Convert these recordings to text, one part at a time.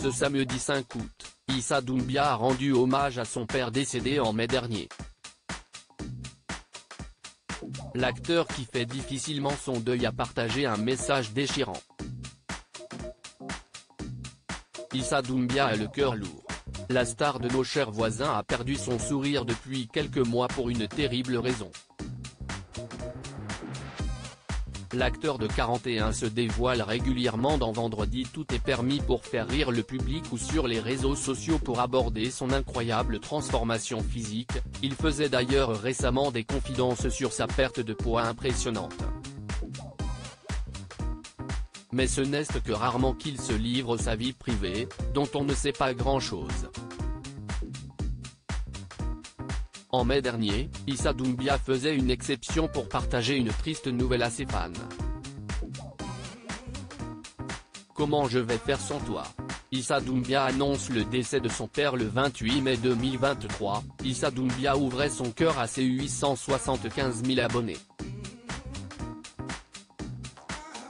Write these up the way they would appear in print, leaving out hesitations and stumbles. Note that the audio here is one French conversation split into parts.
Ce samedi 5 août, Issa Doumbia a rendu hommage à son père décédé en mai dernier. L'acteur qui fait difficilement son deuil a partagé un message déchirant. Issa Doumbia a le cœur lourd. La star de nos chers voisins a perdu son sourire depuis quelques mois pour une terrible raison. L'acteur de 41 se dévoile régulièrement dans Vendredi Tout est permis pour faire rire le public ou sur les réseaux sociaux pour aborder son incroyable transformation physique. Il faisait d'ailleurs récemment des confidences sur sa perte de poids impressionnante. Mais ce n'est que rarement qu'il se livre sa vie privée, dont on ne sait pas grand-chose. En mai dernier, Issa Doumbia faisait une exception pour partager une triste nouvelle à ses fans. Comment je vais faire sans toi? Issa Doumbia annonce le décès de son père le 28 mai 2023, Issa Doumbia ouvrait son cœur à ses 875 000 abonnés.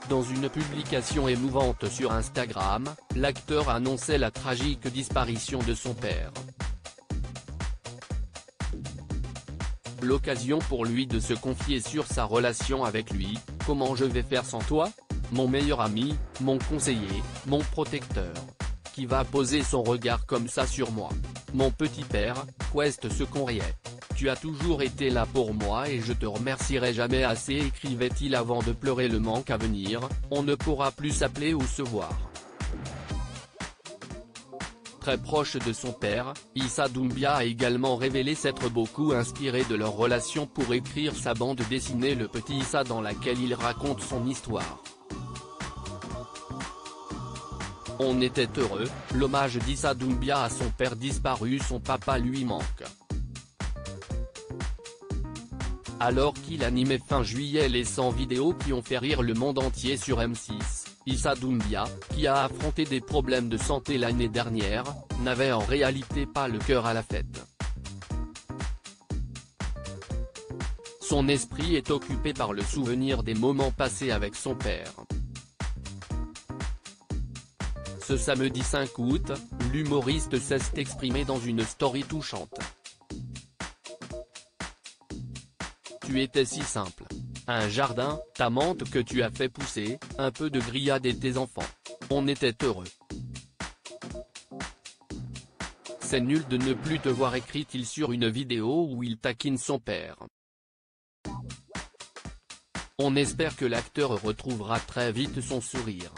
Dans une publication émouvante sur Instagram, l'acteur annonçait la tragique disparition de son père. L'occasion pour lui de se confier sur sa relation avec lui. Comment je vais faire sans toi? Mon meilleur ami, mon conseiller, mon protecteur. Qui va poser son regard comme ça sur moi? Mon petit père, Quest ce qu'on riait. Tu as toujours été là pour moi et je te remercierai jamais assez, écrivait-il avant de pleurer le manque à venir. On ne pourra plus s'appeler ou se voir. Très proche de son père, Issa Doumbia a également révélé s'être beaucoup inspiré de leur relation pour écrire sa bande dessinée Le Petit Issa, dans laquelle il raconte son histoire. On était heureux, l'hommage d'Issa Doumbia à son père disparu, son papa lui manque. Alors qu'il animait fin juillet les 100 vidéos qui ont fait rire le monde entier sur M6, Issa Doumbia, qui a affronté des problèmes de santé l'année dernière, n'avait en réalité pas le cœur à la fête. Son esprit est occupé par le souvenir des moments passés avec son père. Ce samedi 5 août, l'humoriste s'est exprimé dans une story touchante. Tu étais si simple. Un jardin, ta menthe que tu as fait pousser, un peu de grillade et tes enfants. On était heureux. C'est nul de ne plus te voir, écrit-il sur une vidéo où il taquine son père. On espère que l'acteur retrouvera très vite son sourire.